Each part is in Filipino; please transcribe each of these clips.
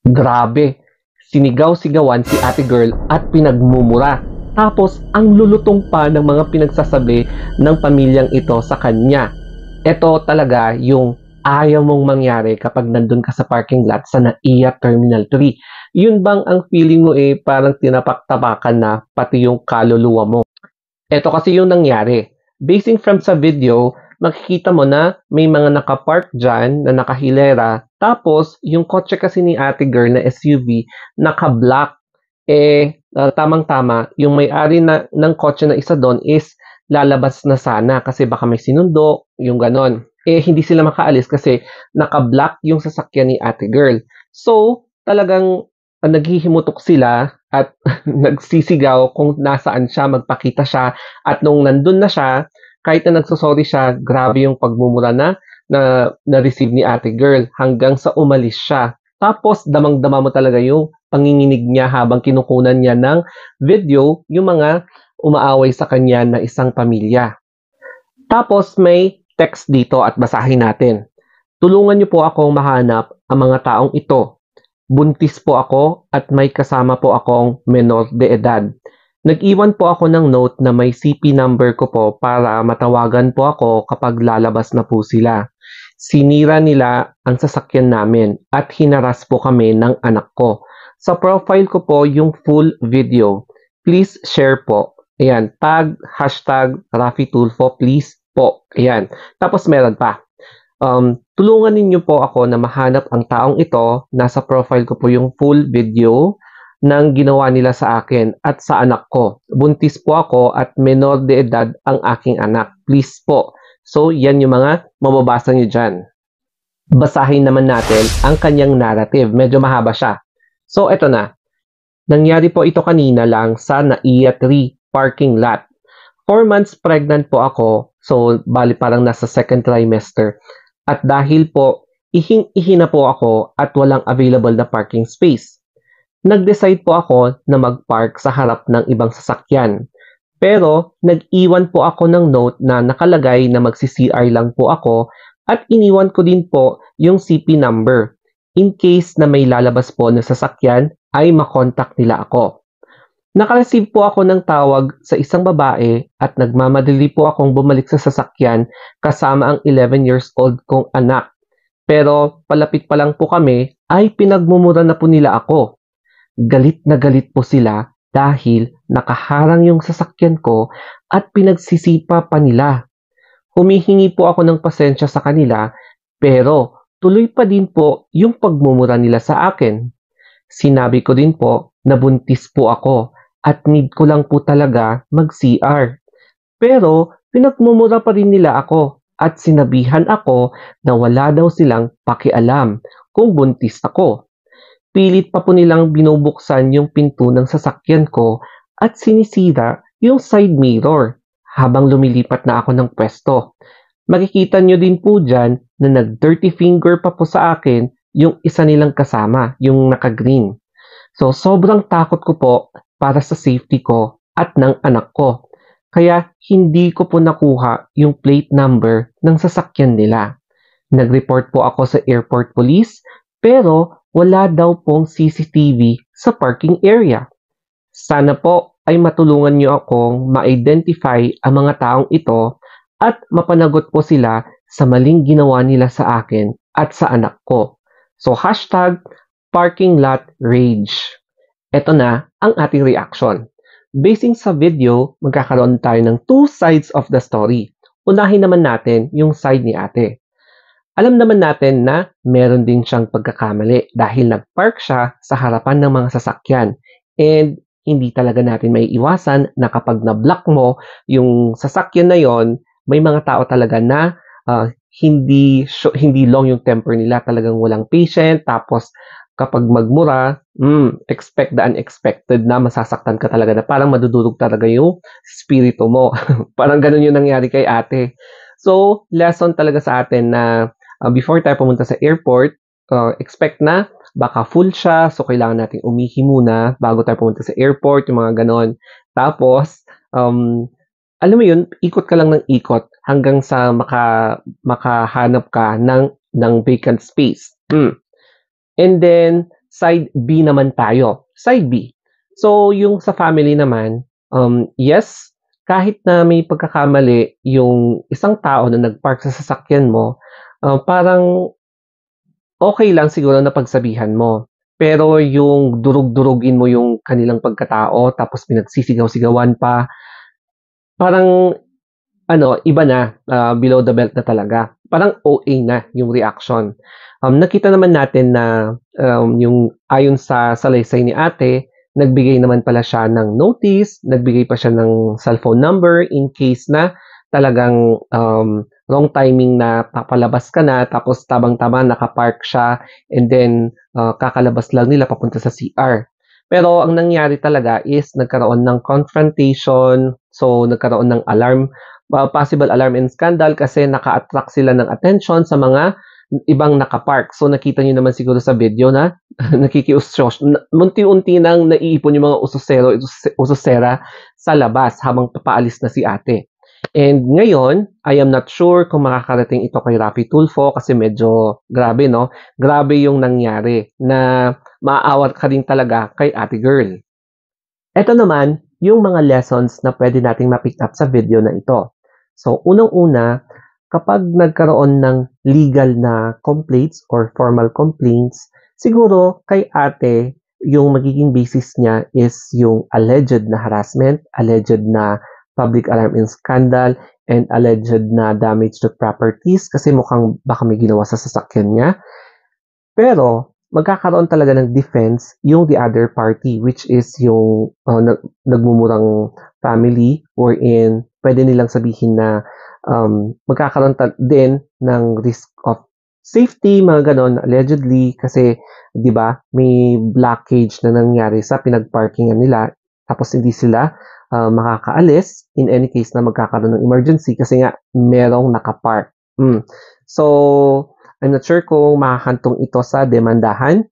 Grabe, sinigaw-sigawan si ate girl at pinagmumura. Tapos, ang lulutong pa ng mga pinagsasabi ng pamilyang ito sa kanya. Ito talaga yung ayaw mong mangyari kapag nandun ka sa parking lot sa NAIA Terminal 3. Yun bang ang feeling mo parang tinapak-tapakan na pati yung kaluluwa mo? Ito kasi yung nangyari. Basing from sa video, makikita mo na may mga nakapark dyan na nakahilera. Tapos, yung kotse kasi ni ate girl na SUV, naka-block. Tamang-tama, yung may-ari ng kotse na isa doon is lalabas na sana kasi baka may sinundo, yung ganon. Hindi sila makaalis kasi naka-block yung sasakyan ni ate girl. So, talagang naghihimutok sila at nagsisigaw kung nasaan siya, magpakita siya. At nung nandun na siya, kahit na nagsosorry siya, grabe yung pagmumura na-receive ni ate girl hanggang sa umalis siya. Tapos, damang-dama mo talaga yung panginginig niya habang kinukunan niya ng video yung mga umaaway sa kanya na isang pamilya. Tapos, may text dito at basahin natin. Tulungan niyo po akong mahanap ang mga taong ito. Buntis po ako at may kasama po akong menor de edad. Nag-iwan po ako ng note na may CP number ko po para matawagan po ako kapag lalabas na po sila. Sinira nila ang sasakyan namin at hinaras po kami ng anak ko. Sa profile ko po yung full video. Please share po. Ayan, tag, hashtag, Rafi Tulfo, please po. Ayan. Tapos meron pa. Tulungan ninyo po ako na mahanap ang taong ito. Nasa profile ko po yung full video ng ginawa nila sa akin at sa anak ko. Buntis po ako at menor de edad ang aking anak. Please po. So, yan yung mga mababasa nyo dyan. Basahin naman natin ang kanyang narrative. Medyo mahaba siya. So, eto na. Nangyari po ito kanina lang sa NAIA 3 parking lot. 4 months pregnant po ako. So, bali parang nasa second trimester. At dahil po, ihing-ihi na po ako at walang available na parking space. Nag-decide po ako na mag-park sa harap ng ibang sasakyan. Pero, nag-iwan po ako ng note na nakalagay na magsi-CR lang po ako at iniwan ko din po yung CP number. In case na may lalabas po na sasakyan, ay makontak nila ako. Nakareceive po ako ng tawag sa isang babae at nagmamadali po akong bumalik sa sasakyan kasama ang 11 years old kong anak. Pero palapit pa lang po kami ay pinagmumura na po nila ako. Galit na galit po sila dahil nakaharang yung sasakyan ko at pinagsisipa pa nila. Humihingi po ako ng pasensya sa kanila pero tuloy pa din po yung pagmumura nila sa akin. Sinabi ko din po na buntis po ako at need ko lang po talaga mag-CR. Pero pinagmumura pa rin nila ako at sinabihan ako na wala daw silang pakialam kung buntis ako. Pilit pa po nilang binubuksan yung pinto ng sasakyan ko at sinisira yung side mirror habang lumilipat na ako ng pwesto. Makikita nyo din po dyan na nag-dirty finger pa po sa akin yung isa nilang kasama, yung naka-green. So, sobrang takot ko po para sa safety ko at ng anak ko. Kaya, hindi ko po nakuha yung plate number ng sasakyan nila. Nag-report po ako sa airport police, pero wala daw pong CCTV sa parking area. Sana po ay matulungan niyo akong ma-identify ang mga taong ito at mapanagot po sila sa maling ginawa nila sa akin at sa anak ko. So, hashtag parking lot rage. Ito na ang ating reaction. Basing sa video, magkakaroon tayo ng two sides of the story. Unahin naman natin yung side ni ate. Alam naman natin na meron din siyang pagkakamali dahil nag-park siya sa harapan ng mga sasakyan. And hindi talaga natin may iwasan na kapag na-block mo yung sasakyan na yon, may mga tao talaga na hindi long yung temper nila, talagang walang patient. Tapos kapag magmura, expect the unexpected na masasaktan ka talaga na parang madudurog talaga yung spirito mo. Parang ganun yung nangyari kay ate. So, lesson talaga sa atin na before tayo pumunta sa airport, expect na baka full siya, so kailangan nating umihi muna bago tayo pumunta sa airport, yung mga ganon. Tapos, alam mo yun, ikot ka lang ng ikot hanggang sa makahanap ka ng vacant space. And then, side B naman tayo. Side B. So, yung sa family naman, yes, kahit na may pagkakamali yung isang tao na nag-park sa sasakyan mo, parang okay lang siguro na pagsabihan mo. Pero yung durug-durugin mo yung kanilang pagkatao tapos pinagsisigaw-sigawan pa, parang ano, iba na, below the belt na talaga. Parang OA na yung reaction. Nakita naman natin na, yung ayon sa salaysay ni ate, nagbigay naman pala siya ng notice, nagbigay pa siya ng cellphone number in case na talagang, wrong timing na papalabas ka na tapos tabang-tama naka-park siya and then, kakalabas lang nila papunta sa CR. Pero ang nangyari talaga is nagkaroon ng confrontation, so nagkaroon ng alarm possible alarm and scandal kasi naka-attract sila ng attention sa mga ibang nakapark. So nakita niyo naman siguro sa video na nakikiusyos, unti-unti nang naiipon yung mga usosera sa labas habang papaalis na si ate. And ngayon, I am not sure kung makakarating ito kay Raffy Tulfo kasi medyo grabe, no? Grabe yung nangyari na maaawat ka rin talaga kay ate girl. Ito naman, yung mga lessons na pwede nating ma-pick up sa video na ito. So, unang-una, kapag nagkaroon ng legal na complaints or formal complaints, siguro kay ate, yung magiging basis niya is yung alleged na harassment, alleged na public alarm and scandal, and alleged na damage to properties kasi mukhang baka may ginawa sa sasakyan niya. Pero magkakaroon talaga ng defense yung the other party which is yung nagmumurang family wherein pwede nilang sabihin na magkakaroon din ng risk of safety, mga ganon, allegedly, kasi 'di ba may blockage na nangyari sa pinagparkingan nila tapos hindi sila makakaalis in any case na magkakaroon ng emergency kasi nga merong nakapark. So, I'm not sure kung makakantong ito sa demandahan,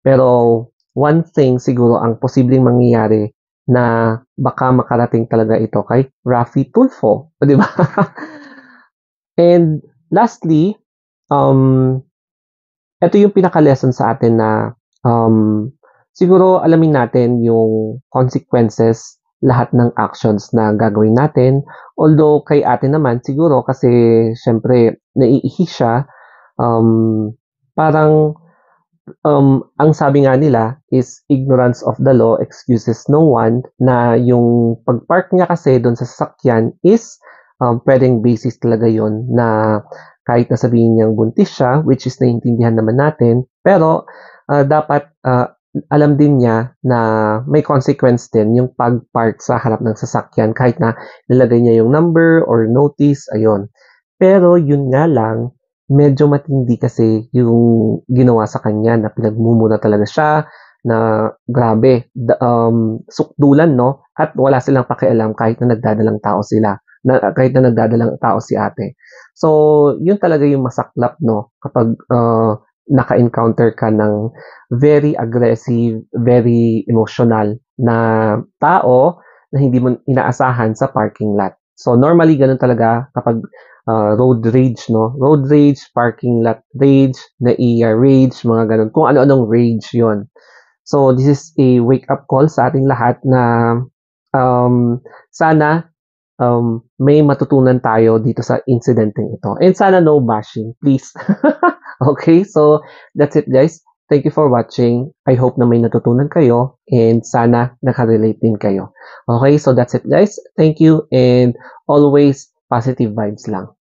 pero one thing siguro ang posibleng mangyayari na baka makarating talaga ito kay Raffy Tulfo, 'di ba? And lastly, um, ito yung pinaka-lesson sa atin na siguro alamin natin yung consequences lahat ng actions na gagawin natin. Although kay ate naman siguro kasi siyempre naiihi siya, um, parang ang sabi nga nila is ignorance of the law excuses no one na yung pag-park niya kasi doon sa sasakyan is pwedeng basis talaga yon na kahit na sabihin niyang buntis siya, which is naiintindihan naman natin, pero dapat alam din niya na may consequence din yung pag-park sa harap ng sasakyan kahit na nilagay niya yung number or notice, ayun. Pero yun nga lang, medyo matindi kasi yung ginawa sa kanya na pinagmumura talaga siya na grabe, sukdulan 'no, at wala silang pakialam kahit na nagdadalang tao sila, na kahit na nagdadalang tao si ate. So, yun talaga yung masaklap 'no, kapag, naka-encounter ka ng very aggressive, very emotional na tao na hindi mo inaasahan sa parking lot. So, normally gano'n talaga kapag road rage, no? Road rage, parking lot rage, NAIA rage, mga ganun. Kung ano-anong rage yon. So, this is a wake-up call sa ating lahat na sana may matutunan tayo dito sa incidenteng ito. And sana no bashing, please. Okay, so that's it guys. Thank you for watching. I hope na may natutunan kayo and sana nakarelate din kayo. Okay, so that's it guys. Thank you and always positive vibes lang.